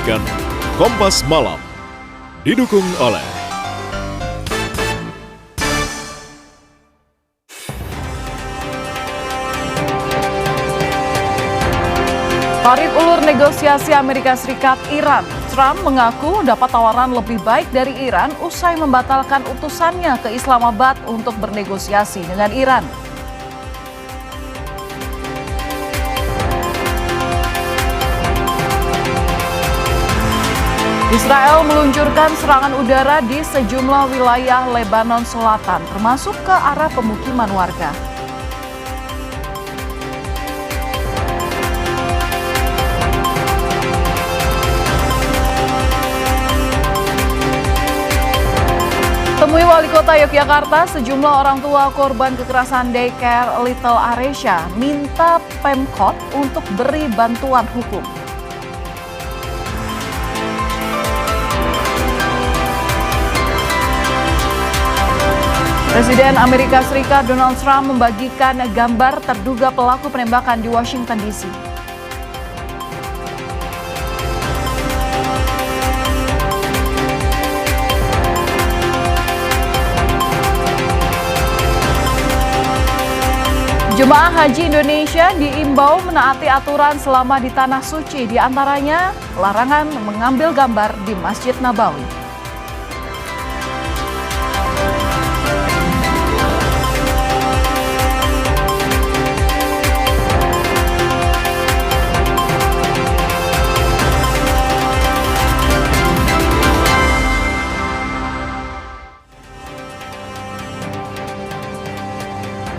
menyajikan Kompas Malam, didukung oleh tarik ulur negosiasi Amerika Serikat-Iran. Trump mengaku dapat tawaran lebih baik dari Iran usai membatalkan utusannya ke Islamabad untuk bernegosiasi dengan Iran. Israel meluncurkan serangan udara di sejumlah wilayah Lebanon Selatan, termasuk ke arah pemukiman warga. Temui Wali Kota Yogyakarta, sejumlah orang tua korban kekerasan daycare Little Aresya minta Pemkot untuk beri bantuan hukum. Presiden Amerika Serikat Donald Trump membagikan gambar terduga pelaku penembakan di Washington DC. Jemaah Haji Indonesia diimbau menaati aturan selama di Tanah Suci, di antaranya larangan mengambil gambar di Masjid Nabawi.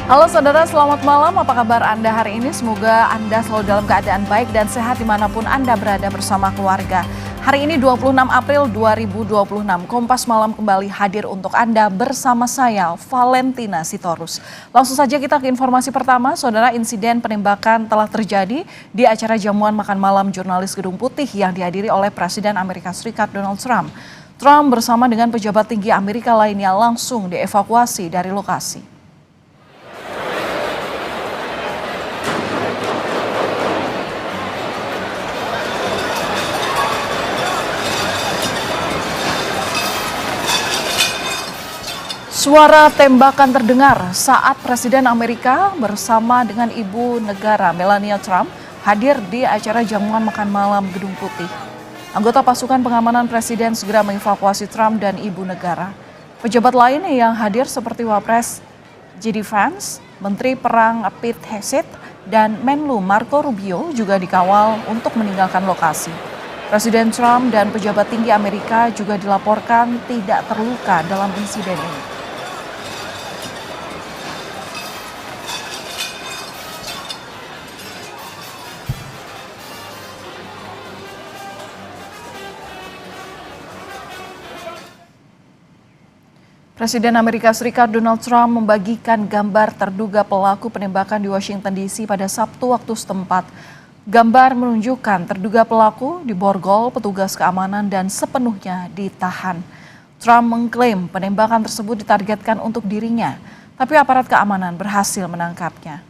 Halo saudara, selamat malam. Apa kabar Anda hari ini? Semoga Anda selalu dalam keadaan baik dan sehat dimanapun Anda berada bersama keluarga. Hari ini 26 April 2026, Kompas Malam kembali hadir untuk Anda bersama saya, Valentina Sitorus. Langsung saja kita ke informasi pertama. Saudara, insiden penembakan telah terjadi di acara jamuan makan malam jurnalis Gedung Putih yang dihadiri oleh Presiden Amerika Serikat Donald Trump. Trump bersama dengan pejabat tinggi Amerika lainnya langsung dievakuasi dari lokasi. Suara tembakan terdengar saat Presiden Amerika bersama dengan Ibu Negara Melania Trump hadir di acara jamuan makan malam Gedung Putih. Anggota pasukan pengamanan Presiden segera mengevakuasi Trump dan Ibu Negara. Pejabat lain yang hadir seperti Wapres J.D. Vance, Menteri Perang Pete Hegseth, dan Menlu Marco Rubio juga dikawal untuk meninggalkan lokasi. Presiden Trump dan pejabat tinggi Amerika juga dilaporkan tidak terluka dalam insiden ini. Presiden Amerika Serikat Donald Trump membagikan gambar terduga pelaku penembakan di Washington DC pada Sabtu waktu setempat. Gambar menunjukkan terduga pelaku diborgol petugas keamanan dan sepenuhnya ditahan. Trump mengklaim penembakan tersebut ditargetkan untuk dirinya, tapi aparat keamanan berhasil menangkapnya.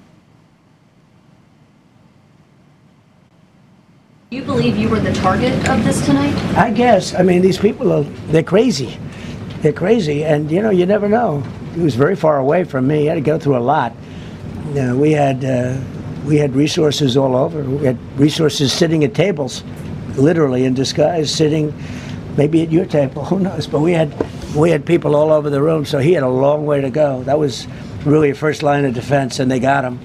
Do you believe you were the target of this tonight? I guess. I mean, these people they're crazy. They're crazy, and you never know. He was very far away from me. He had to go through a lot. We had resources all over. We had resources sitting at tables, literally in disguise, sitting maybe at your table. Who knows? But we had people all over the room. So he had a long way to go. That was really a first line of defense, and they got him.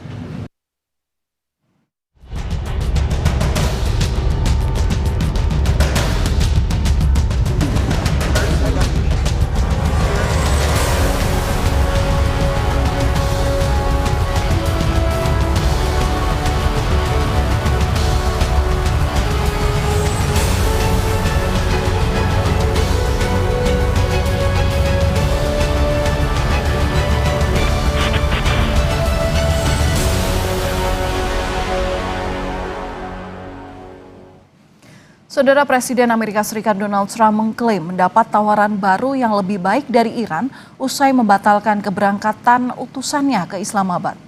Saudara, Presiden Amerika Serikat Donald Trump mengklaim mendapat tawaran baru yang lebih baik dari Iran usai membatalkan keberangkatan utusannya ke Islamabad.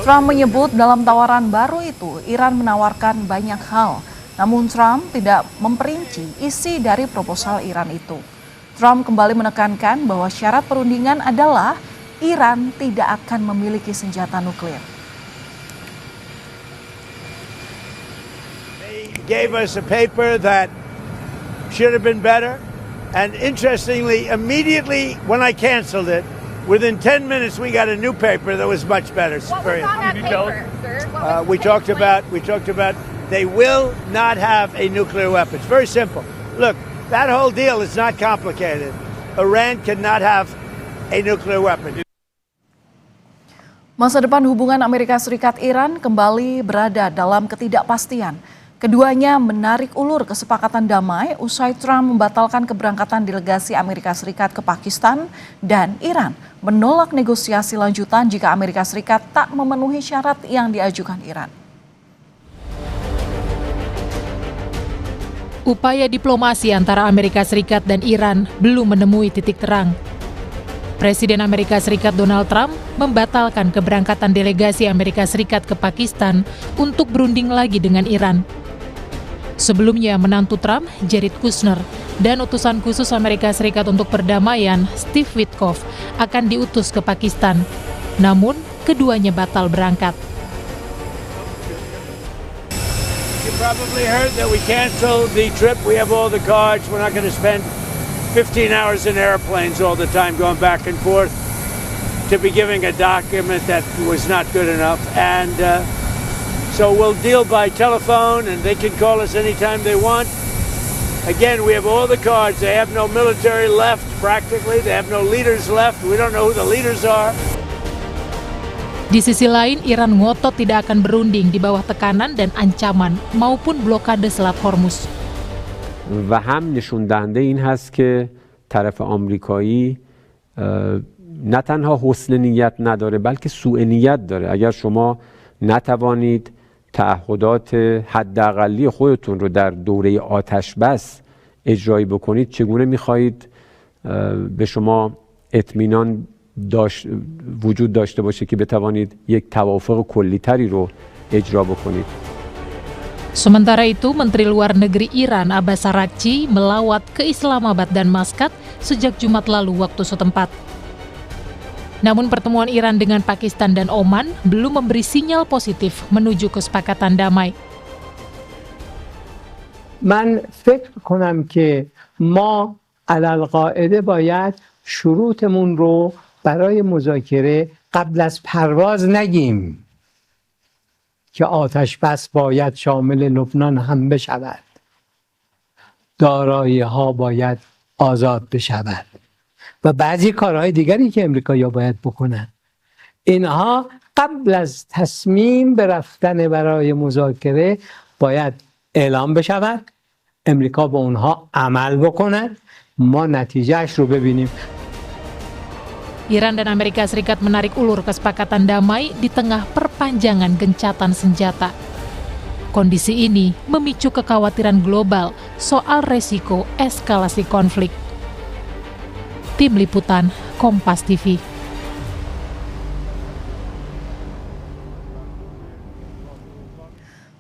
Trump menyebut dalam tawaran baru itu, Iran menawarkan banyak hal, Namun Trump tidak memperinci isi dari proposal Iran itu. Trump kembali menekankan bahwa syarat perundingan adalah Iran tidak akan memiliki senjata nuklir. They gave us a paper that should have been better. And interestingly, immediately when I canceled it, within 10 minutes we got a new paper that was much better. What was on that paper, sir? What was We the talked paper? about they will not have a nuclear weapon. It's very simple. Look, that whole deal is not complicated. Iran cannot have a nuclear weapon. Masa depan hubungan Amerika Serikat-Iran kembali berada dalam ketidakpastian. Keduanya menarik ulur kesepakatan damai usai Trump membatalkan keberangkatan delegasi Amerika Serikat ke Pakistan dan Iran menolak negosiasi lanjutan jika Amerika Serikat tak memenuhi syarat yang diajukan Iran. Upaya diplomasi antara Amerika Serikat dan Iran belum menemui titik terang. Presiden Amerika Serikat Donald Trump membatalkan keberangkatan delegasi Amerika Serikat ke Pakistan untuk berunding lagi dengan Iran. Sebelumnya, menantu Trump, Jared Kushner, dan utusan khusus Amerika Serikat untuk perdamaian, Steve Witkoff, akan diutus ke Pakistan. Namun, keduanya batal berangkat. You probably heard that we canceled the trip. We have all the cards. We're not going to spend 15 hours in airplanes all the time going back and forth to be giving a document that was not good enough. And so we'll deal by telephone, and they can call us anytime they want. Again, we have all the cards. They have no military left, practically. They have no leaders left. We don't know who the leaders are. Di sisi lain, Iran ngotot tidak akan berunding di bawah tekanan dan ancaman maupun blokade Selat Hormuz. و هم نشون دهنده این هست که طرف آمریکایی نه تنها حسن نیت نداره بلکه سوء نیت داره. اگر شما نتوانید تعهدات حداقلی خودتون رو در دوره آتش بس اجرایی بکنید، چگونه می‌خواهید به شما اطمینان وجود داشته باشه که بتوانید یک توافق کلی‌تری رو اجرا بکنید. Sementara itu, Menteri Luar Negeri Iran Abbas Araghchi melawat ke Islamabad dan Maskat sejak Jumat lalu waktu setempat. Namun pertemuan Iran dengan Pakistan dan Oman belum memberi sinyal positif menuju kesepakatan damai. من فکر کنم که ما علالقاعده باید شروطمون رو برای مذاکره قبل از پرواز نگیم که آتش بس باید شامل لبنان هم بشود. دارایی ها باید آزاد بشود و بعضی کارهای دیگری که امریکایی‌ها باید بکنن. اینها قبل از تصمیم به رفتن برای مذاکره باید اعلام بشود، امریکا به اونها عمل بکند، ما نتیجهش رو ببینیم. Iran dan Amerika Serikat menarik ulur kesepakatan damai di tengah perpanjangan gencatan senjata. Kondisi ini memicu kekhawatiran global soal resiko eskalasi konflik. Tim Liputan, Kompas TV.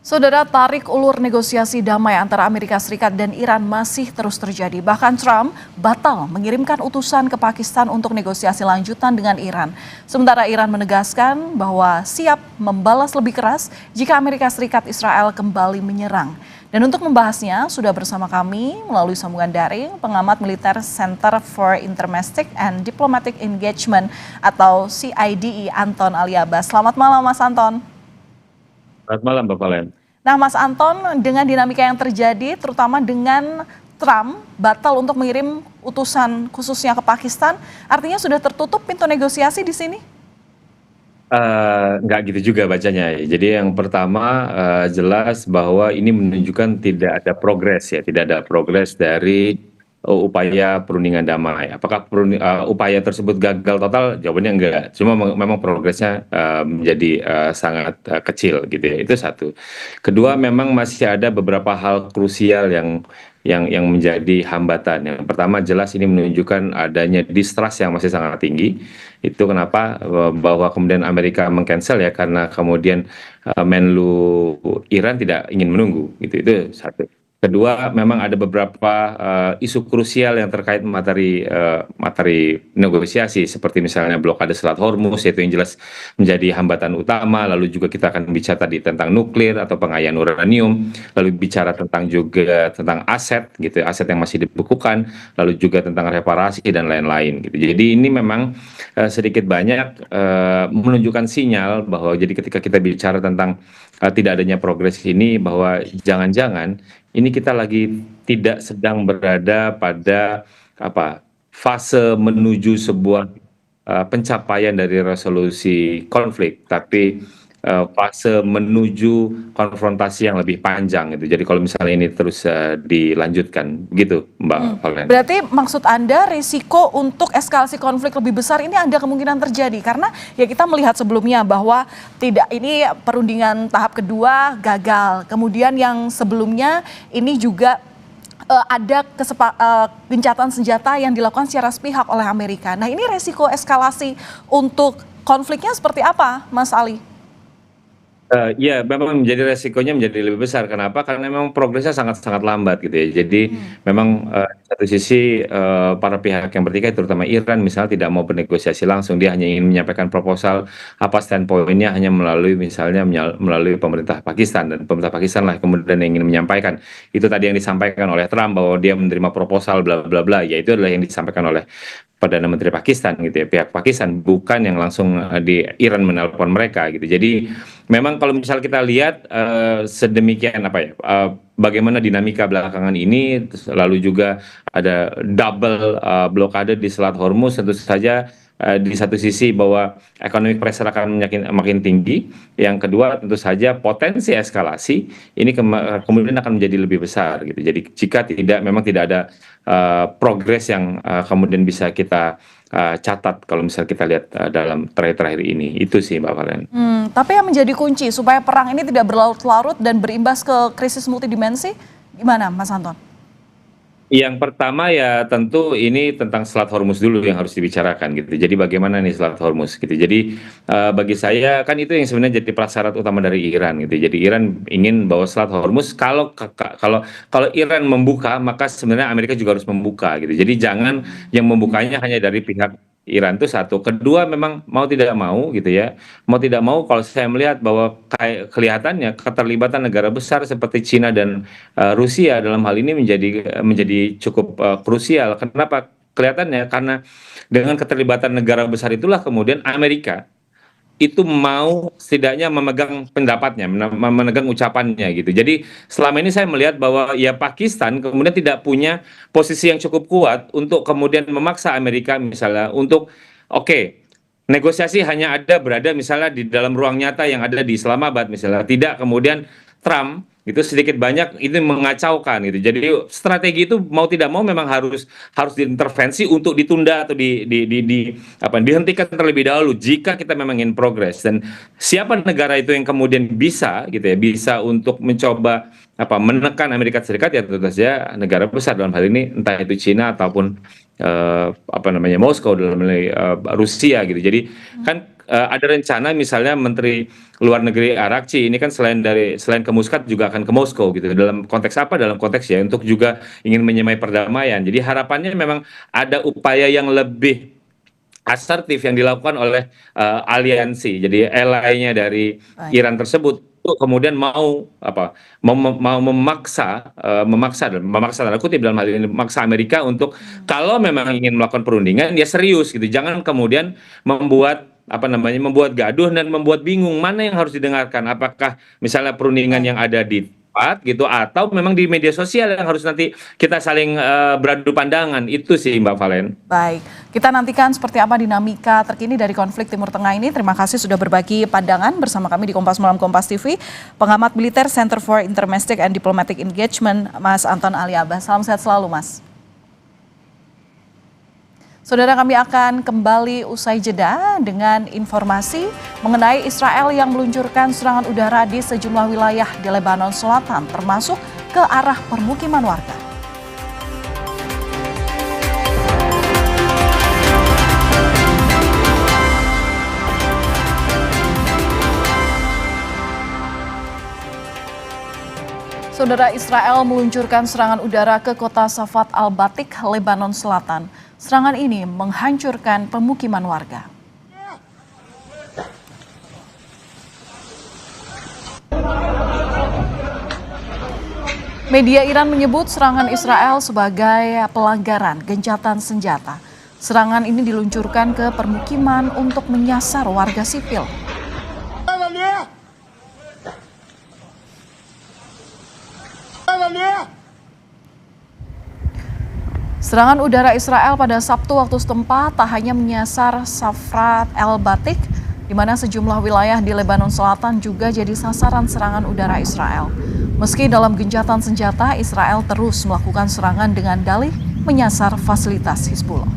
Saudara, tarik ulur negosiasi damai antara Amerika Serikat dan Iran masih terus terjadi. Bahkan Trump batal mengirimkan utusan ke Pakistan untuk negosiasi lanjutan dengan Iran. Sementara Iran menegaskan bahwa siap membalas lebih keras jika Amerika Serikat Israel kembali menyerang. Dan untuk membahasnya sudah bersama kami melalui sambungan daring pengamat militer Center for Intermestic and Diplomatic Engagement atau CIDE Anton Aliabas. Selamat malam Mas Anton. Selamat malam Bapak Len. Nah Mas Anton, dengan dinamika yang terjadi terutama dengan Trump batal untuk mengirim utusan khususnya ke Pakistan, artinya sudah tertutup pintu negosiasi di sini? Nggak gitu juga bacanya. Jadi yang pertama jelas bahwa ini menunjukkan tidak ada progres ya, tidak ada progres dari upaya perundingan damai. Apakah upaya tersebut gagal total? Jawabannya enggak. Cuma memang progresnya menjadi sangat kecil gitu ya. Itu satu. Kedua, memang masih ada beberapa hal krusial yang menjadi hambatan. Yang pertama jelas ini menunjukkan adanya distrust yang masih sangat tinggi Itu kenapa bahwa kemudian Amerika meng-cancel ya, karena kemudian Menlu Iran tidak ingin menunggu gitu. Itu satu. Kedua, memang ada beberapa isu krusial yang terkait materi negosiasi, seperti misalnya blokade Selat Hormuz, yaitu yang jelas menjadi hambatan utama. Lalu juga kita akan bicara tentang nuklir atau pengayaan uranium, lalu bicara juga tentang aset gitu, aset yang masih dibekukan, lalu juga tentang reparasi dan lain-lain gitu. Jadi ini memang sedikit banyak menunjukkan sinyal bahwa jadi ketika kita bicara tentang tidak adanya progres ini, bahwa jangan-jangan ini kita lagi tidak sedang berada pada fase menuju sebuah pencapaian dari resolusi konflik, tapi fase menuju konfrontasi yang lebih panjang gitu. Jadi kalau misalnya ini terus dilanjutkan, gitu Mbak Valen. Berarti maksud Anda risiko untuk eskalasi konflik lebih besar ini ada kemungkinan terjadi, karena ya kita melihat sebelumnya bahwa ini perundingan tahap kedua gagal, kemudian yang sebelumnya ini juga ada gencatan senjata yang dilakukan secara sepihak oleh Amerika. Nah, ini resiko eskalasi untuk konfliknya seperti apa, Mas Ali? Ya, memang menjadi resikonya menjadi lebih besar. Kenapa? Karena memang progresnya sangat-sangat lambat gitu ya. Jadi memang di satu sisi para pihak yang bertikai, terutama Iran misalnya, tidak mau bernegosiasi langsung. Dia hanya ingin menyampaikan proposal, apa standpoint-nya hanya melalui misalnya melalui pemerintah Pakistan, dan pemerintah Pakistan lah kemudian yang ingin menyampaikan. Itu tadi yang disampaikan oleh Trump bahwa dia menerima proposal bla bla bla. Ya, itu adalah yang disampaikan oleh Perdana Menteri Pakistan gitu ya, pihak Pakistan, bukan yang langsung di Iran menelpon mereka gitu. Jadi memang kalau misal kita lihat sedemikian bagaimana dinamika belakangan ini, lalu juga ada double blokade di Selat Hormuz, tentu saja di satu sisi bahwa economic pressure akan makin tinggi, yang kedua tentu saja potensi eskalasi ini kemudian akan menjadi lebih besar gitu. Jadi jika memang tidak ada progres yang kemudian bisa kita catat kalau misal kita lihat dalam terakhir-terakhir ini, itu sih Mbak Valen. Tapi yang menjadi kunci supaya perang ini tidak berlarut-larut dan berimbas ke krisis multidimensi, gimana Mas Anton? Yang pertama ya tentu ini tentang Selat Hormuz dulu yang harus dibicarakan gitu. Jadi bagaimana nih Selat Hormuz gitu. Jadi bagi saya kan itu yang sebenarnya jadi prasyarat utama dari Iran gitu. Jadi Iran ingin bahwa Selat Hormuz kalau Iran membuka, maka sebenarnya Amerika juga harus membuka gitu. Jadi jangan yang membukanya hanya dari pihak Iran, itu satu. Kedua, memang mau tidak mau gitu ya, mau tidak mau kalau saya melihat bahwa kelihatannya keterlibatan negara besar seperti Cina dan Rusia dalam hal ini menjadi cukup krusial. Kenapa? Kelihatannya karena dengan keterlibatan negara besar itulah kemudian Amerika itu mau setidaknya memegang pendapatnya, memegang ucapannya gitu. Jadi selama ini saya melihat bahwa ya Pakistan kemudian tidak punya posisi yang cukup kuat untuk kemudian memaksa Amerika misalnya untuk negosiasi hanya berada misalnya di dalam ruang nyata yang ada di Islamabad misalnya. Tidak kemudian Trump itu sedikit banyak itu mengacaukan gitu. Jadi strategi itu mau tidak mau memang harus diintervensi untuk ditunda atau dihentikan terlebih dahulu jika kita memang ingin progres. Dan siapa negara itu yang kemudian bisa gitu ya, bisa untuk mencoba menekan Amerika Serikat, ya tentu saja negara besar dalam hal ini, entah itu Cina ataupun Moskow dalam hal Rusia gitu. Jadi kan ada rencana misalnya Menteri Luar Negeri Arakci ini kan selain ke Muscat juga akan ke Moskow gitu. Dalam konteks apa? Dalam konteks ya untuk juga ingin menyemai perdamaian. Jadi harapannya memang ada upaya yang lebih asertif yang dilakukan oleh aliansi. Jadi ally-nya dari Iran tersebut untuk kemudian mau memaksa dalam kutip dalam hal ini memaksa Amerika untuk kalau memang ingin melakukan perundingan ya serius gitu. Jangan kemudian membuat gaduh dan membuat bingung mana yang harus didengarkan. Apakah misalnya perundingan yang ada di tempat gitu atau memang di media sosial yang harus nanti kita saling beradu pandangan. Itu sih Mbak Valen. Baik, kita nantikan seperti apa dinamika terkini dari konflik Timur Tengah ini. Terima kasih sudah berbagi pandangan bersama kami di Kompas Malam Kompas TV. Pengamat militer Center for Intermestic and Diplomatic Engagement, Mas Anton Ali Abbas. Salam sehat selalu Mas. Saudara, kami akan kembali usai jeda dengan informasi mengenai Israel yang meluncurkan serangan udara di sejumlah wilayah di Lebanon Selatan, termasuk ke arah permukiman warga. Saudara, Israel meluncurkan serangan udara ke kota Safat al-Batik, Lebanon Selatan. Serangan ini menghancurkan pemukiman warga. Media Iran menyebut serangan Israel sebagai pelanggaran gencatan senjata. Serangan ini diluncurkan ke permukiman untuk menyasar warga sipil. Serangan udara Israel pada Sabtu waktu setempat tak hanya menyasar Safat al-Batik, di mana sejumlah wilayah di Lebanon Selatan juga jadi sasaran serangan udara Israel. Meski dalam gencatan senjata, Israel terus melakukan serangan dengan dalih menyasar fasilitas Hizbullah.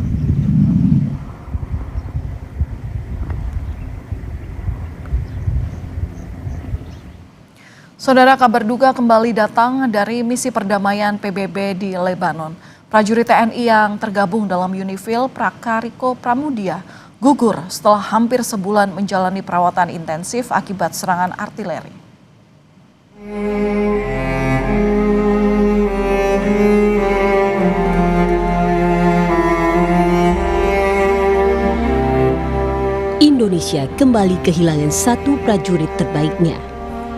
Saudara, kabar duka kembali datang dari misi perdamaian PBB di Lebanon. Prajurit TNI yang tergabung dalam UNIFIL Prakariko Pramudia gugur setelah hampir sebulan menjalani perawatan intensif akibat serangan artileri. Indonesia kembali kehilangan satu prajurit terbaiknya.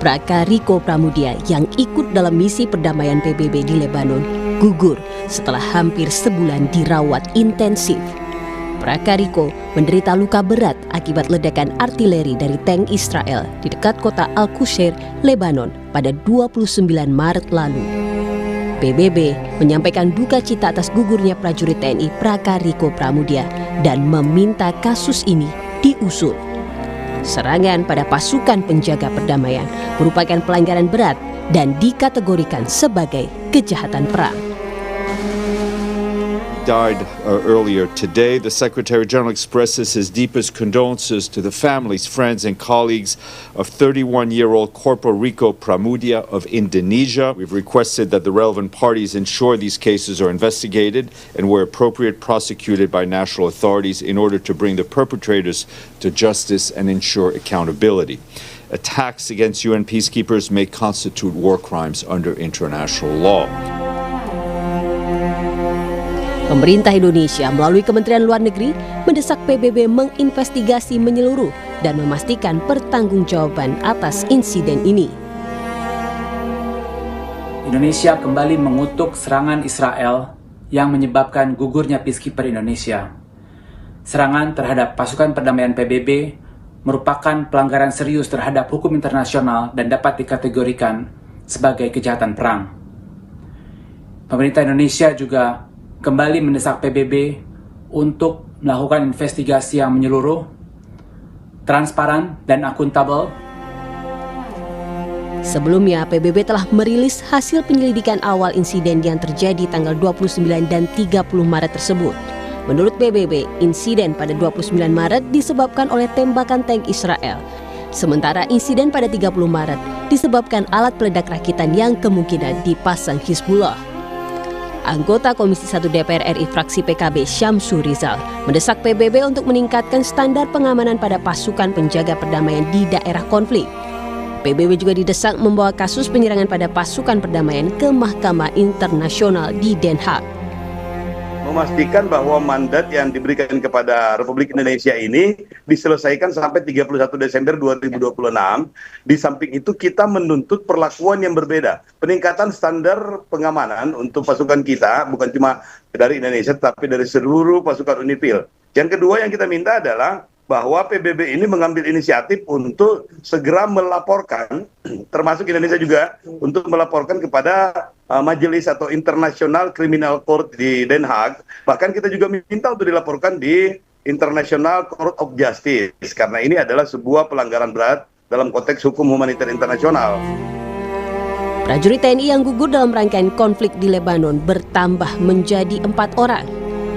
Prakariko Pramudia yang ikut dalam misi perdamaian PBB di Lebanon gugur setelah hampir sebulan dirawat intensif. Prakariko menderita luka berat akibat ledakan artileri dari tank Israel di dekat kota Al-Qushair, Lebanon pada 29 Maret lalu. PBB menyampaikan duka cita atas gugurnya prajurit TNI Prakariko Pramudia dan meminta kasus ini diusut. Serangan pada pasukan penjaga perdamaian merupakan pelanggaran berat dan dikategorikan sebagai kejahatan perang. Died earlier today. The Secretary General expresses his deepest condolences to the families, friends, and colleagues of 31-year-old Corporal Rico Pramudia of Indonesia. We've requested that the relevant parties ensure these cases are investigated and, where appropriate, prosecuted by national authorities in order to bring the perpetrators to justice and ensure accountability. Attacks against UN peacekeepers may constitute war crimes under international law. Pemerintah Indonesia melalui Kementerian Luar Negeri mendesak PBB menginvestigasi menyeluruh dan memastikan pertanggungjawaban atas insiden ini. Indonesia kembali mengutuk serangan Israel yang menyebabkan gugurnya peacekeeper Indonesia. Serangan terhadap pasukan perdamaian PBB merupakan pelanggaran serius terhadap hukum internasional dan dapat dikategorikan sebagai kejahatan perang. Pemerintah Indonesia juga kembali mendesak PBB untuk melakukan investigasi yang menyeluruh, transparan, dan akuntabel. Sebelumnya, PBB telah merilis hasil penyelidikan awal insiden yang terjadi tanggal 29 dan 30 Maret tersebut. Menurut PBB, insiden pada 29 Maret disebabkan oleh tembakan tank Israel. Sementara insiden pada 30 Maret disebabkan alat peledak rakitan yang kemungkinan dipasang Hizbullah. Anggota Komisi 1 DPR RI fraksi PKB Syamsur Rizal mendesak PBB untuk meningkatkan standar pengamanan pada pasukan penjaga perdamaian di daerah konflik. PBB juga didesak membawa kasus penyerangan pada pasukan perdamaian ke Mahkamah Internasional di Den Haag. Memastikan bahwa mandat yang diberikan kepada Republik Indonesia ini diselesaikan sampai 31 Desember 2026. Di samping itu kita menuntut perlakuan yang berbeda. Peningkatan standar pengamanan untuk pasukan kita, bukan cuma dari Indonesia, tapi dari seluruh pasukan UNIFIL. Yang kedua yang kita minta adalah bahwa PBB ini mengambil inisiatif untuk segera melaporkan, termasuk Indonesia juga, untuk melaporkan kepada Majelis atau International Criminal Court di Den Haag. Bahkan kita juga minta untuk dilaporkan di International Court of Justice, karena ini adalah sebuah pelanggaran berat dalam konteks hukum humaniter internasional. Prajurit TNI yang gugur dalam rangkaian konflik di Lebanon bertambah menjadi 4 orang.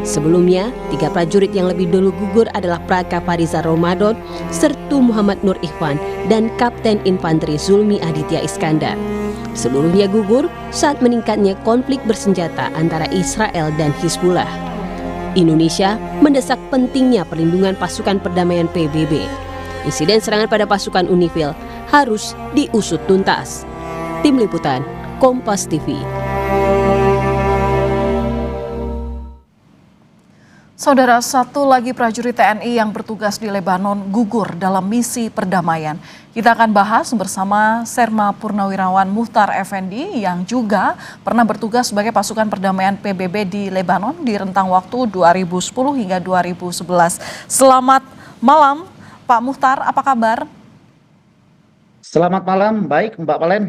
Sebelumnya, 3 prajurit yang lebih dulu gugur adalah Prakapariza Ramadan, Sertu Muhammad Nur Ikhwan, dan Kapten Infanteri Zulmi Aditya Iskandar. Seluruhnya gugur saat meningkatnya konflik bersenjata antara Israel dan Hizbullah. Indonesia mendesak pentingnya perlindungan pasukan perdamaian PBB. Insiden serangan pada pasukan UNIFIL harus diusut tuntas. Tim Liputan, Kompas TV. Saudara, satu lagi prajurit TNI yang bertugas di Lebanon gugur dalam misi perdamaian. Kita akan bahas bersama Serma Purnawirawan Muhtar Effendi yang juga pernah bertugas sebagai pasukan perdamaian PBB di Lebanon di rentang waktu 2010 hingga 2011. Selamat malam, Pak Muhtar, apa kabar? Selamat malam, baik Mbak Palen.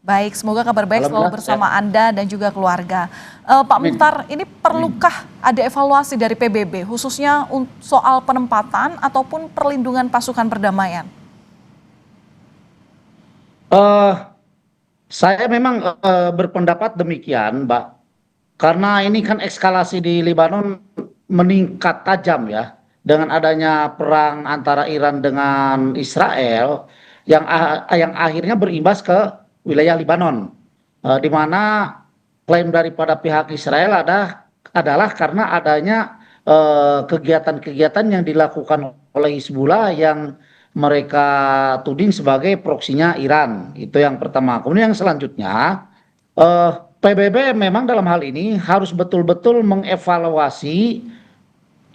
Baik, semoga kabar baik selalu bersama Anda dan juga keluarga. Pak Muhtar, ini perlukah ada evaluasi dari PBB khususnya soal penempatan ataupun perlindungan pasukan perdamaian? Saya memang berpendapat demikian, Mbak. Karena ini kan eskalasi di Lebanon meningkat tajam ya. Dengan adanya perang antara Iran dengan Israel yang akhirnya berimbas ke wilayah Lebanon, di mana klaim daripada pihak Israel adalah karena adanya kegiatan-kegiatan yang dilakukan oleh Hizbullah yang mereka tuding sebagai proksinya Iran. Itu yang pertama. Kemudian yang selanjutnya, PBB memang dalam hal ini harus betul-betul mengevaluasi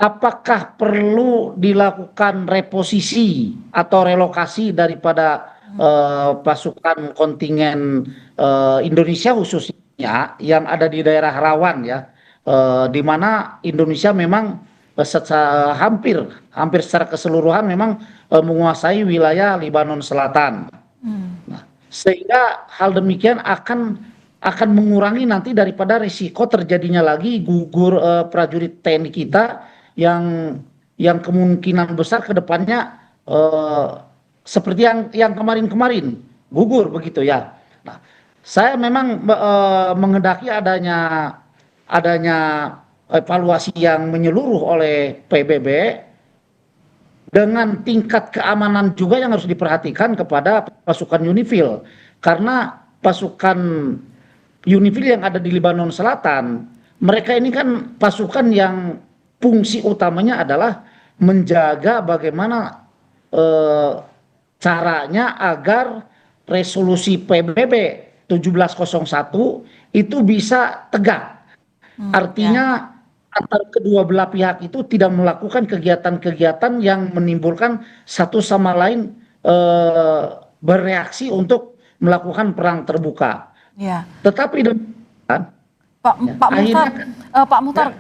apakah perlu dilakukan reposisi atau relokasi daripada pasukan kontingen Indonesia khususnya yang ada di daerah rawan ya, di mana Indonesia memang hampir secara keseluruhan memang menguasai wilayah Lebanon Selatan. Nah, sehingga hal demikian akan mengurangi nanti daripada risiko terjadinya lagi gugur prajurit TNI kita yang kemungkinan besar ke depannya seperti yang kemarin-kemarin gugur begitu ya. Nah, saya memang menghendaki adanya evaluasi yang menyeluruh oleh PBB dengan tingkat keamanan juga yang harus diperhatikan kepada pasukan UNIFIL, karena pasukan UNIFIL yang ada di Lebanon Selatan, mereka ini kan pasukan yang fungsi utamanya adalah menjaga bagaimana caranya agar resolusi PBB 1701 itu bisa tegak. Artinya antara kedua belah pihak itu tidak melakukan kegiatan-kegiatan yang menimbulkan satu sama lain bereaksi untuk melakukan perang terbuka. Ya. Tetapi demikian, Pak Muhtar,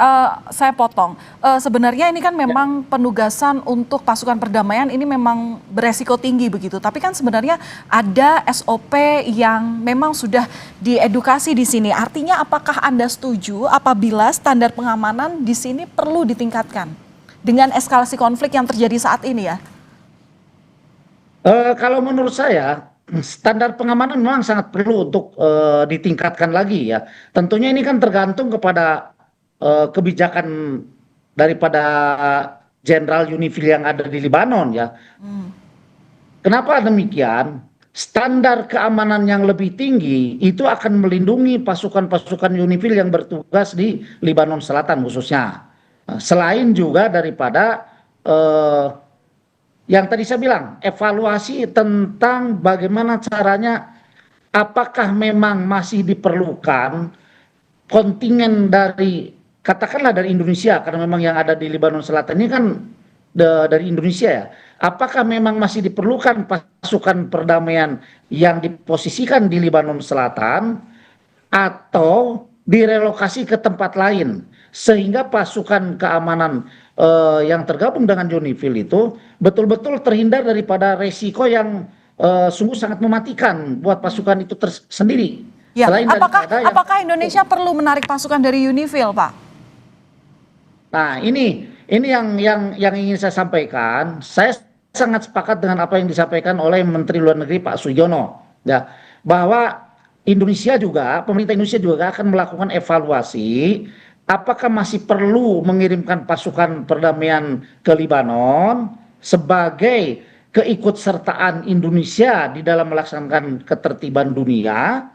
saya potong. Sebenarnya ini kan memang penugasan untuk pasukan perdamaian ini memang beresiko tinggi begitu. Tapi kan sebenarnya ada SOP yang memang sudah diedukasi di sini. Artinya apakah Anda setuju apabila standar pengamanan di sini perlu ditingkatkan dengan eskalasi konflik yang terjadi saat ini ya? Kalau menurut saya, standar pengamanan memang sangat perlu untuk ditingkatkan lagi ya. Tentunya ini kan tergantung kepada kebijakan daripada Jenderal UNIFIL yang ada di Lebanon ya. Kenapa demikian? Standar keamanan yang lebih tinggi itu akan melindungi pasukan-pasukan UNIFIL yang bertugas di Lebanon Selatan khususnya. Selain juga daripada yang tadi saya bilang, evaluasi tentang bagaimana caranya, apakah memang masih diperlukan kontingen dari, katakanlah dari Indonesia, karena memang yang ada di Lebanon Selatan ini kan dari Indonesia ya. Apakah memang masih diperlukan pasukan perdamaian yang diposisikan di Lebanon Selatan atau direlokasi ke tempat lain, sehingga pasukan keamanan yang tergabung dengan UNIFIL itu betul-betul terhindar daripada resiko yang sungguh sangat mematikan buat pasukan itu sendiri. Ya, apakah Indonesia perlu menarik pasukan dari UNIFIL, Pak? Nah, ini yang ingin saya sampaikan. Saya sangat sepakat dengan apa yang disampaikan oleh Menteri Luar Negeri Pak Sujono, ya, bahwa Indonesia juga, pemerintah Indonesia juga akan melakukan evaluasi apakah masih perlu mengirimkan pasukan perdamaian ke Lebanon sebagai keikutsertaan Indonesia di dalam melaksanakan ketertiban dunia,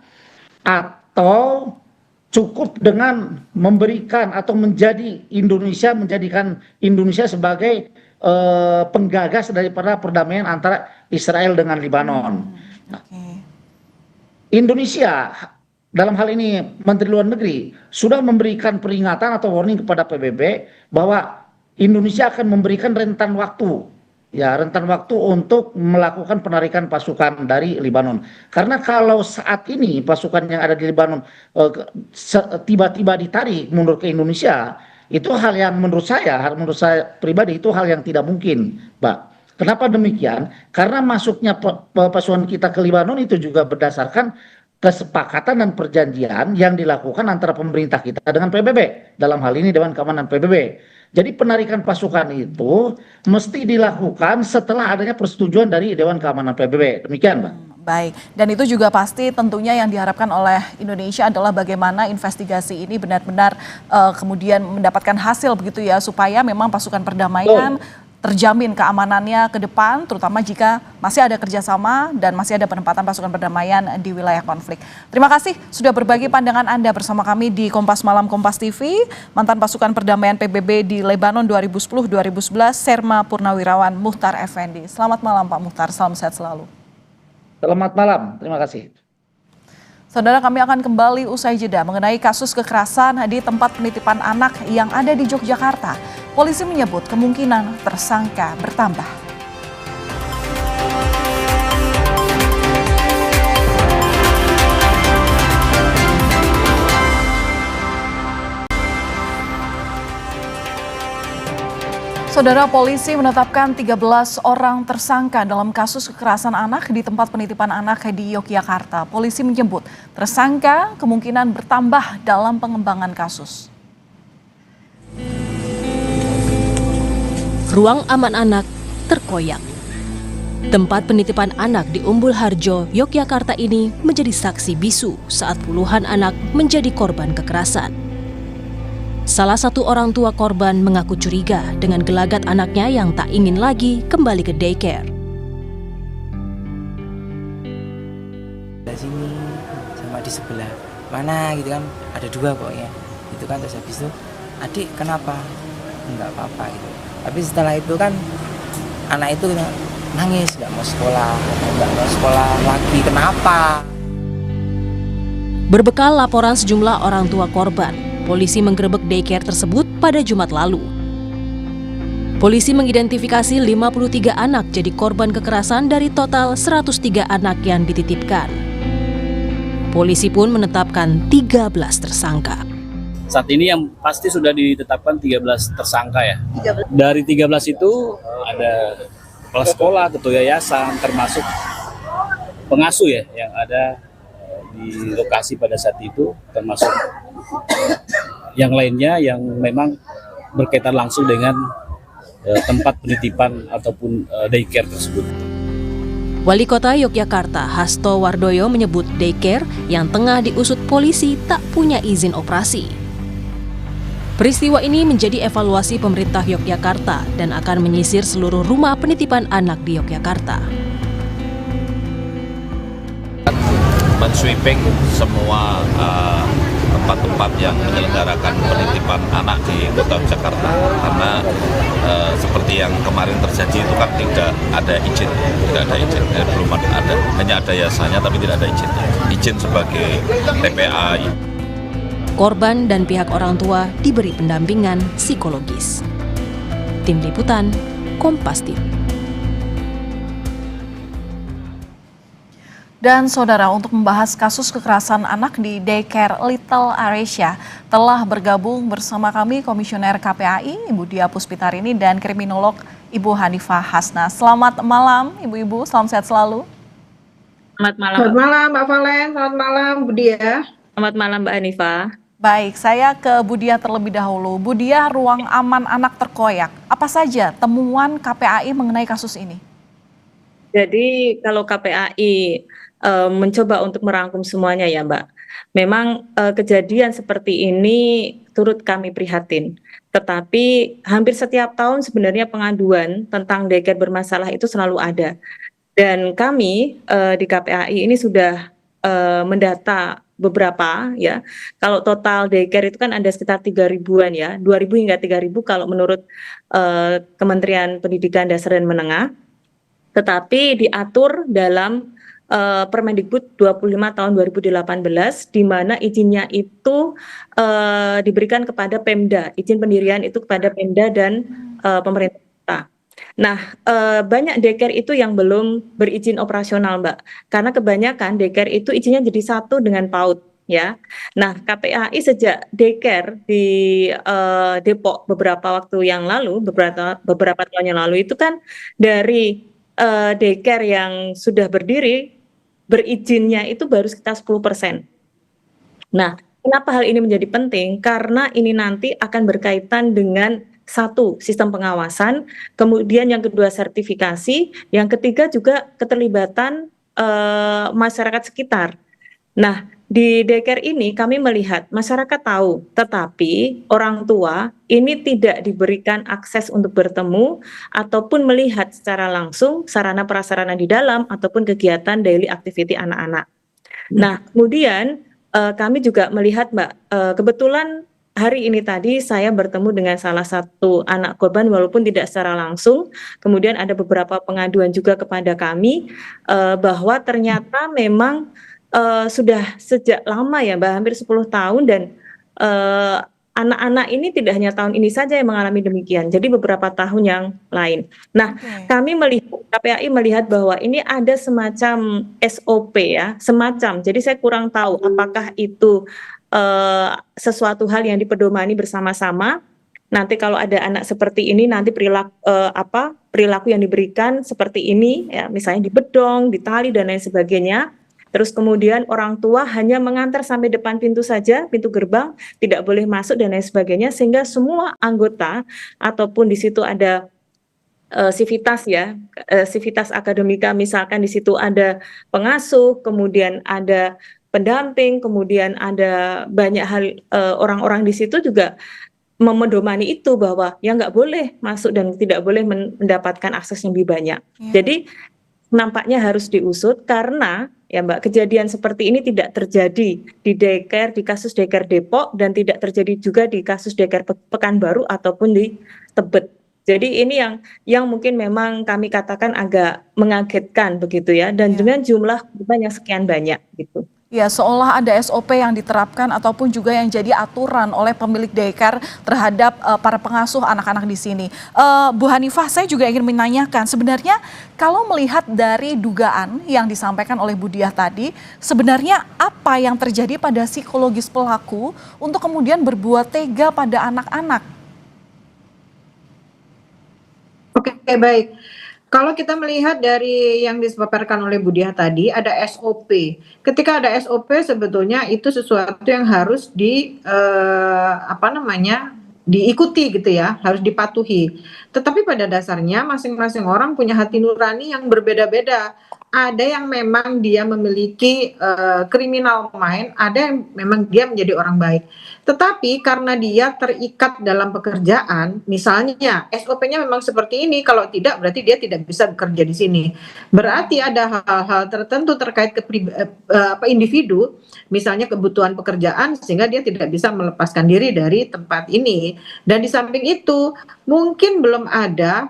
atau cukup dengan memberikan atau menjadikan Indonesia sebagai penggagas daripada perdamaian antara Israel dengan Lebanon. Indonesia dalam hal ini Menteri Luar Negeri sudah memberikan peringatan atau warning kepada PBB bahwa Indonesia akan memberikan rentan waktu untuk melakukan penarikan pasukan dari Lebanon. Karena kalau saat ini pasukan yang ada di Lebanon tiba-tiba ditarik mundur ke Indonesia, itu hal yang menurut saya pribadi itu hal yang tidak mungkin, Mbak. Kenapa demikian? Karena masuknya pasukan kita ke Lebanon itu juga berdasarkan kesepakatan dan perjanjian yang dilakukan antara pemerintah kita dengan PBB, dalam hal ini Dewan Keamanan PBB. Jadi penarikan pasukan itu mesti dilakukan setelah adanya persetujuan dari Dewan Keamanan PBB. Demikian, Mbak. Baik, dan itu juga pasti tentunya yang diharapkan oleh Indonesia adalah bagaimana investigasi ini benar-benar kemudian mendapatkan hasil begitu ya, supaya memang pasukan perdamaian terjamin keamanannya ke depan, terutama jika masih ada kerjasama dan masih ada penempatan pasukan perdamaian di wilayah konflik. Terima kasih sudah berbagi pandangan Anda bersama kami di Kompas Malam Kompas TV. Mantan pasukan perdamaian PBB di Lebanon 2010-2011, Serma Purnawirawan Muhtar Effendi. Selamat malam Pak Muhtar, salam sehat selalu. Selamat malam, terima kasih. Saudara, kami akan kembali usai jeda mengenai kasus kekerasan di tempat penitipan anak yang ada di Yogyakarta. Polisi menyebut kemungkinan tersangka bertambah. Saudara, polisi menetapkan 13 orang tersangka dalam kasus kekerasan anak di tempat penitipan anak di Yogyakarta. Polisi menyebut tersangka kemungkinan bertambah dalam pengembangan kasus. Ruang aman anak terkoyak. Tempat penitipan anak di Umbul Harjo, Yogyakarta ini menjadi saksi bisu saat puluhan anak menjadi korban kekerasan. Salah satu orang tua korban mengaku curiga dengan gelagat anaknya yang tak ingin lagi kembali ke daycare. Di sini sama di sebelah mana gitu kan, ada dua pokoknya. Itu kan terus habis itu, adik kenapa? Enggak apa-apa gitu. Tapi setelah itu kan anak itu nangis, nggak mau sekolah lagi. Kenapa? Berbekal laporan sejumlah orang tua korban, polisi menggerebek daycare tersebut pada Jumat lalu. Polisi mengidentifikasi 53 anak jadi korban kekerasan dari total 103 anak yang dititipkan. Polisi pun menetapkan 13 tersangka. Saat ini yang pasti sudah ditetapkan 13 tersangka ya. Dari 13 itu ada kepala sekolah, ketua yayasan, termasuk pengasuh ya yang ada di lokasi pada saat itu, termasuk yang lainnya yang memang berkaitan langsung dengan tempat penitipan ataupun daycare tersebut. Wali Kota Yogyakarta Hasto Wardoyo menyebut daycare yang tengah diusut polisi tak punya izin operasi. Peristiwa ini menjadi evaluasi pemerintah Yogyakarta dan akan menyisir seluruh rumah penitipan anak di Yogyakarta. Men-sweeping semua tempat-tempat yang menyelenggarakan penitipan anak di Kota Jakarta, karena seperti yang kemarin terjadi itu kan tidak ada izin, belum ada, hanya ada yayasannya tapi tidak ada izin sebagai TPA. Korban dan pihak orang tua diberi pendampingan psikologis. Tim Liputan, Kompas TV. Dan saudara, untuk membahas kasus kekerasan anak di daycare Little Aresia telah bergabung bersama kami Komisioner KPAI Ibu Dia Puspitarini dan kriminolog Ibu Hanifah Hasna. Selamat malam Ibu-ibu, selamat sehat selalu. Selamat malam. Selamat malam Mbak Valen, selamat malam Bu Dia. Selamat malam Mbak Hanifah. Baik, saya ke Bu Dia terlebih dahulu. Bu Dia, ruang aman anak terkoyak. Apa saja temuan KPAI mengenai kasus ini? Jadi kalau KPAI mencoba untuk merangkum semuanya ya Mbak. Memang kejadian seperti ini turut kami prihatin. Tetapi hampir setiap tahun sebenarnya pengaduan tentang daycare bermasalah itu selalu ada. Dan kami di KPAI ini sudah mendata beberapa ya. Kalau total daycare itu kan ada sekitar 3.000-an ya, 2.000 hingga 3.000 kalau menurut Kementerian Pendidikan Dasar dan Menengah. Tetapi diatur dalam Permendikbud 25 tahun 2018, di mana izinnya itu diberikan kepada Pemda, izin pendirian itu kepada Pemda dan pemerintah kota. Nah, banyak daycare itu yang belum berizin operasional, Mbak, karena kebanyakan daycare itu izinnya jadi satu dengan PAUD, ya. Nah, KPAI sejak daycare di Depok beberapa waktu yang lalu, beberapa tahun yang lalu itu kan dari daycare yang sudah berdiri berizinnya itu baru sekitar 10%. Nah, kenapa hal ini menjadi penting? Karena ini nanti akan berkaitan dengan satu, sistem pengawasan, kemudian yang kedua sertifikasi, yang ketiga juga keterlibatan masyarakat sekitar. Nah, di daycare ini kami melihat masyarakat tahu, tetapi orang tua ini tidak diberikan akses untuk bertemu ataupun melihat secara langsung sarana prasarana di dalam ataupun kegiatan daily activity anak-anak. Nah, kemudian kami juga melihat, Mbak, kebetulan hari ini tadi saya bertemu dengan salah satu anak korban walaupun tidak secara langsung. Kemudian ada beberapa pengaduan juga kepada kami bahwa ternyata memang sudah sejak lama ya, Mbak, hampir 10 tahun dan anak-anak ini tidak hanya tahun ini saja yang mengalami demikian. Jadi beberapa tahun yang lain. Nah, kami melihat, KPAI melihat bahwa ini ada semacam SOP ya, semacam. Jadi saya kurang tahu apakah itu sesuatu hal yang dipedomani bersama-sama. Nanti kalau ada anak seperti ini, nanti perilaku yang diberikan seperti ini, ya, misalnya dibedong, ditali dan lain sebagainya. Terus kemudian orang tua hanya mengantar sampai depan pintu saja, pintu gerbang, tidak boleh masuk dan lain sebagainya, sehingga semua anggota ataupun di situ ada sivitas ya, sivitas akademika, misalkan di situ ada pengasuh, kemudian ada pendamping, kemudian ada banyak hal, orang-orang di situ juga memedomani itu bahwa ya nggak boleh masuk dan tidak boleh mendapatkan akses yang lebih banyak. Jadi nampaknya harus diusut karena ya Mbak, kejadian seperti ini tidak terjadi di daycare, di kasus daycare Depok dan tidak terjadi juga di kasus daycare Pekanbaru ataupun di Tebet. Jadi ini yang mungkin memang kami katakan agak mengagetkan begitu ya, dan dengan jumlah korban yang sekian banyak gitu. Ya, seolah ada SOP yang diterapkan ataupun juga yang jadi aturan oleh pemilik daycare terhadap para pengasuh anak-anak di sini. Bu Hanifah, saya juga ingin menanyakan, sebenarnya kalau melihat dari dugaan yang disampaikan oleh Bu Diah tadi, sebenarnya apa yang terjadi pada psikologis pelaku untuk kemudian berbuat tega pada anak-anak? Oke, baik. Kalau kita melihat dari yang dipaparkan oleh Bu Diah tadi, ada SOP. Ketika ada SOP, sebetulnya itu sesuatu yang harus diikuti gitu ya, harus dipatuhi. Tetapi pada dasarnya masing-masing orang punya hati nurani yang berbeda-beda. Ada yang memang dia memiliki kriminal mind, ada yang memang dia menjadi orang baik. Tetapi karena dia terikat dalam pekerjaan, misalnya SOP-nya memang seperti ini, kalau tidak berarti dia tidak bisa bekerja di sini. Berarti ada hal-hal tertentu terkait individu, misalnya kebutuhan pekerjaan, sehingga dia tidak bisa melepaskan diri dari tempat ini. Dan di samping itu mungkin belum ada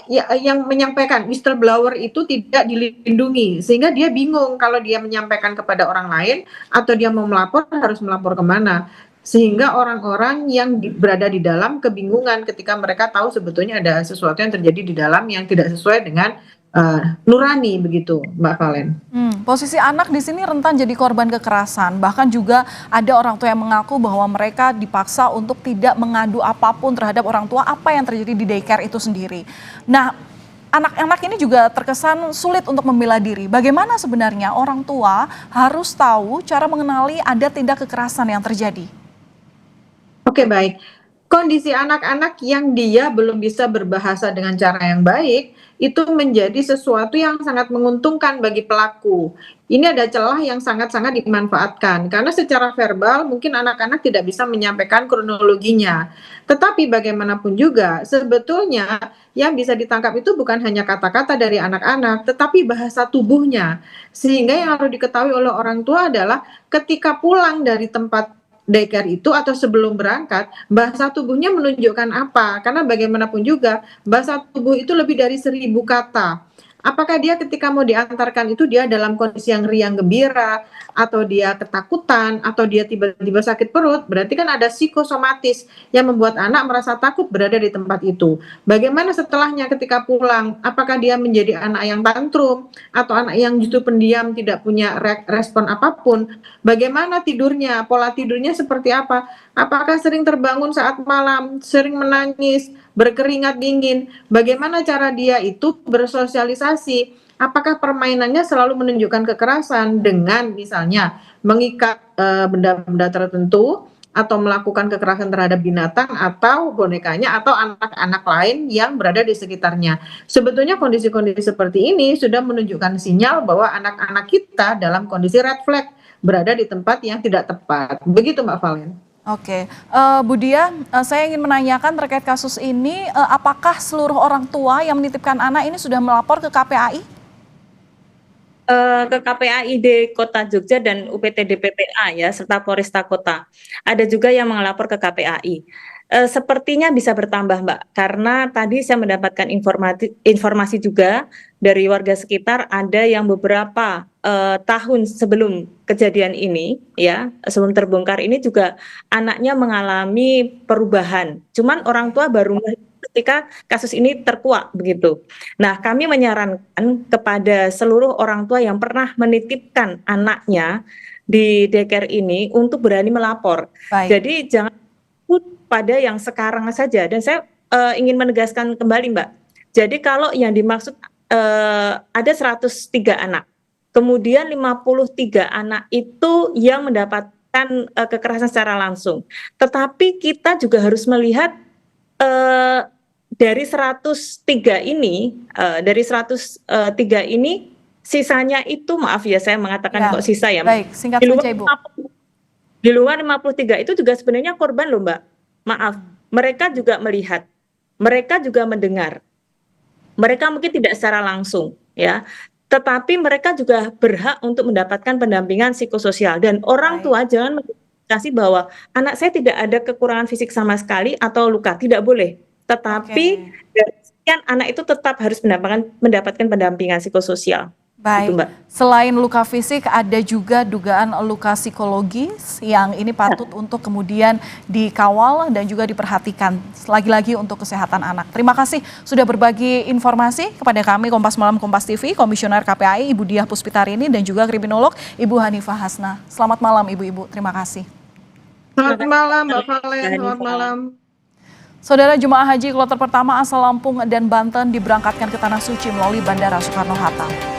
yang menyampaikan, whistleblower itu tidak dilindungi sehingga dia bingung kalau dia menyampaikan kepada orang lain atau dia mau melapor harus melapor kemana, sehingga orang-orang yang berada di dalam kebingungan ketika mereka tahu sebetulnya ada sesuatu yang terjadi di dalam yang tidak sesuai dengan nurani begitu, Mbak Valen. Posisi anak di sini rentan jadi korban kekerasan, bahkan juga ada orang tua yang mengaku bahwa mereka dipaksa untuk tidak mengadu apapun terhadap orang tua apa yang terjadi di daycare itu sendiri. Nah, anak-anak ini juga terkesan sulit untuk membela diri. Bagaimana sebenarnya orang tua harus tahu cara mengenali ada tindak kekerasan yang terjadi? Oke, baik. Kondisi anak-anak yang dia belum bisa berbahasa dengan cara yang baik itu menjadi sesuatu yang sangat menguntungkan bagi pelaku. Ini ada celah yang sangat-sangat dimanfaatkan karena secara verbal mungkin anak-anak tidak bisa menyampaikan kronologinya. Tetapi bagaimanapun juga sebetulnya yang bisa ditangkap itu bukan hanya kata-kata dari anak-anak, tetapi bahasa tubuhnya. Sehingga yang harus diketahui oleh orang tua adalah ketika pulang dari tempat daycare itu atau sebelum berangkat, bahasa tubuhnya menunjukkan apa? Karena bagaimanapun juga bahasa tubuh itu lebih dari 1000 kata. Apakah dia ketika mau diantarkan itu dia dalam kondisi yang riang gembira, atau dia ketakutan, atau dia tiba-tiba sakit perut, berarti kan ada psikosomatis yang membuat anak merasa takut berada di tempat itu. Bagaimana setelahnya ketika pulang? Apakah dia menjadi anak yang tantrum, atau anak yang justru pendiam tidak punya respon apapun? Bagaimana tidurnya? Pola tidurnya seperti apa? Apakah sering terbangun saat malam, sering menangis, berkeringat dingin? Bagaimana cara dia itu bersosialisasi? Apakah permainannya selalu menunjukkan kekerasan dengan misalnya mengikat benda-benda tertentu, atau melakukan kekerasan terhadap binatang atau bonekanya atau anak-anak lain yang berada di sekitarnya? Sebetulnya kondisi-kondisi seperti ini sudah menunjukkan sinyal bahwa anak-anak kita dalam kondisi red flag, berada di tempat yang tidak tepat. Begitu Mbak Valen. Oke, Bu Dia, saya ingin menanyakan terkait kasus ini, apakah seluruh orang tua yang menitipkan anak ini sudah melapor ke KPAI? Ke KPAI di Kota Jogja dan UPTD PPA ya, serta Polresta Kota. Ada juga yang melapor ke KPAI. Sepertinya bisa bertambah Mbak, karena tadi saya mendapatkan informasi juga dari warga sekitar, ada yang beberapa tahun sebelum kejadian ini ya, sebelum terbongkar ini juga anaknya mengalami perubahan. Cuman orang tua baru ketika kasus ini terkuak begitu. Nah, kami menyarankan kepada seluruh orang tua yang pernah menitipkan anaknya di daycare ini untuk berani melapor. Baik. Jadi jangan pada yang sekarang saja. Dan saya ingin menegaskan kembali Mbak. Jadi kalau yang dimaksud ada 103 anak. Kemudian 53 anak itu yang mendapatkan kekerasan secara langsung. Tetapi kita juga harus melihat dari 103 ini, sisanya itu, maaf ya saya mengatakan kok sisa ya. Baik, singkat saja Ibu. Di luar 53 itu juga sebenarnya korban loh Mbak. Maaf, mereka juga melihat, mereka juga mendengar. Mereka mungkin tidak secara langsung ya. Tetapi mereka juga berhak untuk mendapatkan pendampingan psikososial, dan orang tua jangan kasih bahwa anak saya tidak ada kekurangan fisik sama sekali atau luka, tidak boleh. Tetapi dari sekian anak itu tetap harus mendapatkan pendampingan psikososial. Baik, gitu, Mbak. Selain luka fisik ada juga dugaan luka psikologis yang ini patut untuk kemudian dikawal dan juga diperhatikan lagi-lagi untuk kesehatan anak. Terima kasih sudah berbagi informasi kepada kami Kompas Malam Kompas TV, Komisioner KPAI Ibu Diah Puspitarini dan juga kriminolog Ibu Hanifah Hasnah. Selamat malam Ibu-ibu, terima kasih. Selamat malam Mbak Valen, selamat malam. Saudara, jemaah haji kloter pertama asal Lampung dan Banten diberangkatkan ke Tanah Suci melalui Bandara Soekarno-Hatta.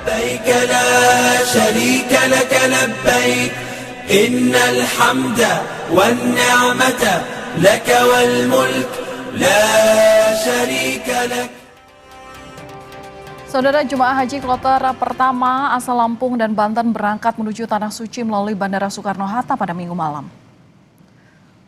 لبيك لا شريك لك لبيك إن الحمد والنعمة لك والملك لا شريك لك. Saudara, jemaah haji kloter pertama asal Lampung dan Banten berangkat menuju Tanah Suci melalui Bandara Soekarno-Hatta pada Minggu malam.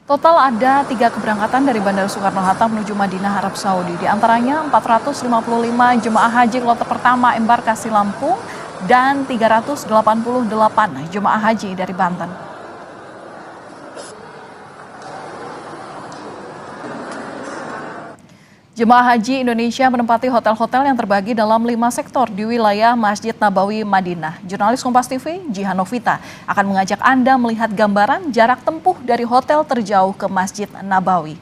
Total ada 3 keberangkatan dari Bandara Soekarno-Hatta menuju Madinah, Arab Saudi. Di antaranya 455 jemaah haji kloter pertama embarkasi Lampung dan 388 jemaah haji dari Banten. Jemaah haji Indonesia menempati hotel-hotel yang terbagi dalam 5 sektor di wilayah Masjid Nabawi Madinah. Jurnalis Kompas TV, Jihan Novita, akan mengajak Anda melihat gambaran jarak tempuh dari hotel terjauh ke Masjid Nabawi.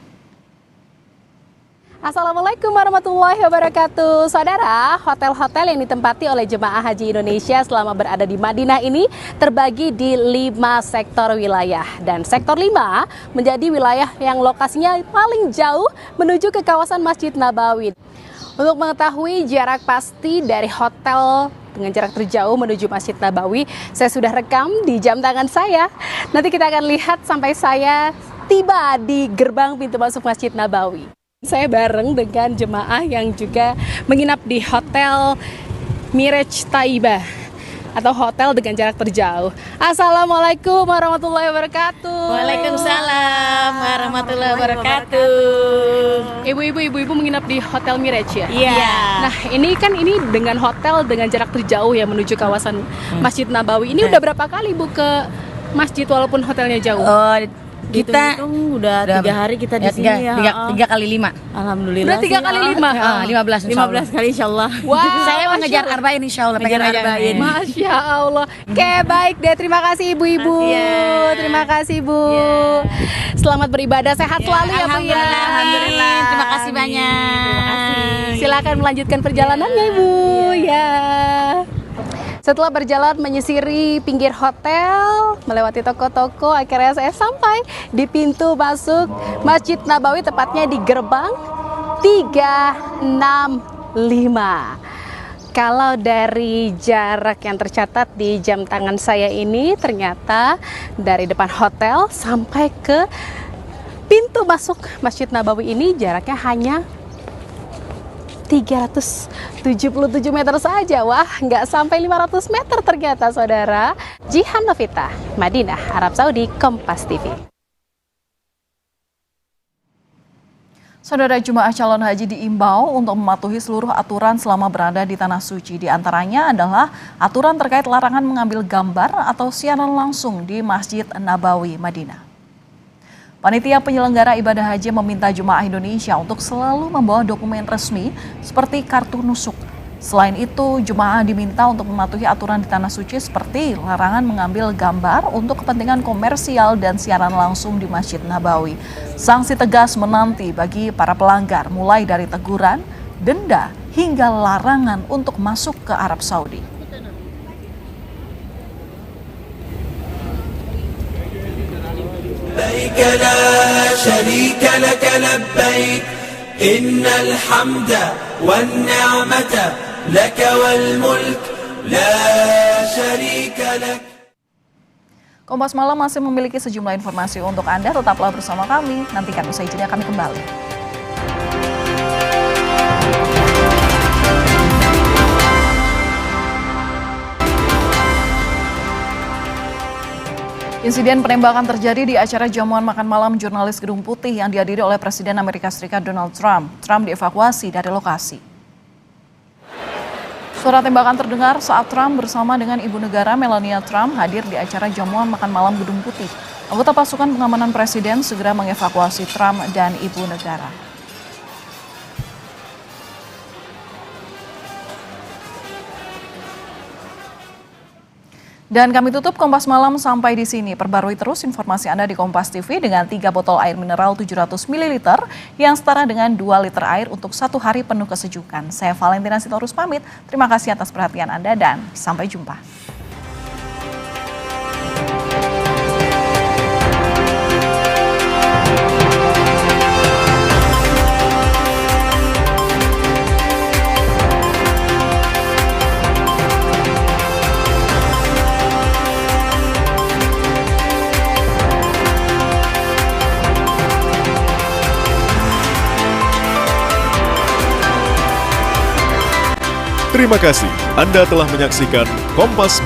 Assalamualaikum warahmatullahi wabarakatuh. Saudara, hotel-hotel yang ditempati oleh jemaah haji Indonesia selama berada di Madinah ini terbagi di 5 sektor wilayah. Dan sektor 5 menjadi wilayah yang lokasinya paling jauh menuju ke kawasan Masjid Nabawi. Untuk mengetahui jarak pasti dari hotel dengan jarak terjauh menuju Masjid Nabawi, saya sudah rekam di jam tangan saya. Nanti kita akan lihat sampai saya tiba di gerbang pintu masuk Masjid Nabawi. Saya bareng dengan jemaah yang juga menginap di Hotel Miraj Taibah. atau hotel dengan jarak terjauh. Assalamualaikum warahmatullahi wabarakatuh. Waalaikumsalam warahmatullahi wabarakatuh. Ibu-ibu menginap di Hotel Mirage ya? Iya. Nah, ini dengan hotel dengan jarak terjauh ya menuju kawasan Masjid Nabawi. Ini udah berapa kali Bu ke masjid walaupun hotelnya jauh? Kita udah 3 hari kita di sini ya. 3 kali 5. Alhamdulillah. Udah 3 kali 5. 15 kali insyaallah. Wow, saya mau ngejar arba'in insyaallah. Ngejar arba'in. Masya Allah. Oke, baik deh. Terima kasih ibu-ibu. Terima kasih Bu. Selamat beribadah, sehat selalu ya Bu ya. Alhamdulillah. Terima kasih banyak. Terima kasih. Silakan melanjutkan perjalanannya Ibu. Ya. Setelah berjalan menyisiri pinggir hotel, melewati toko-toko, akhirnya saya sampai di pintu masuk Masjid Nabawi, tepatnya di gerbang 365. Kalau dari jarak yang tercatat di jam tangan saya ini, ternyata dari depan hotel sampai ke pintu masuk Masjid Nabawi ini jaraknya hanya 377 meter saja. Wah, nggak sampai 500 meter ternyata, saudara. Jihan Novita, Madinah, Arab Saudi, Kompas TV. Saudara, jemaah calon haji diimbau untuk mematuhi seluruh aturan selama berada di Tanah Suci. Di antaranya adalah aturan terkait larangan mengambil gambar atau siaran langsung di Masjid Nabawi, Madinah. Panitia penyelenggara ibadah haji meminta jemaah Indonesia untuk selalu membawa dokumen resmi seperti kartu nusuk. Selain itu, jemaah diminta untuk mematuhi aturan di Tanah Suci seperti larangan mengambil gambar untuk kepentingan komersial dan siaran langsung di Masjid Nabawi. Sanksi tegas menanti bagi para pelanggar, mulai dari teguran, denda, hingga larangan untuk masuk ke Arab Saudi. لبيك لا شريك لك لبيك إن الحمد والنعمة لك والملك لا شريك لك. Kompas Malam masih memiliki sejumlah informasi untuk Anda, tetaplah bersama kami. Nantikan usai jeda kami kembali. Insiden penembakan terjadi di acara jamuan makan malam jurnalis Gedung Putih yang dihadiri oleh Presiden Amerika Serikat Donald Trump. Trump dievakuasi dari lokasi. Suara tembakan terdengar saat Trump bersama dengan Ibu Negara Melania Trump hadir di acara jamuan makan malam Gedung Putih. Anggota pasukan pengamanan Presiden segera mengevakuasi Trump dan Ibu Negara. Dan kami tutup Kompas Malam sampai di sini. Perbarui terus informasi Anda di Kompas TV dengan 3 botol air mineral 700 ml yang setara dengan 2 liter air untuk 1 hari penuh kesejukan. Saya Valentina Sitorus pamit. Terima kasih atas perhatian Anda dan sampai jumpa. Terima kasih Anda telah menyaksikan Kompas Malam.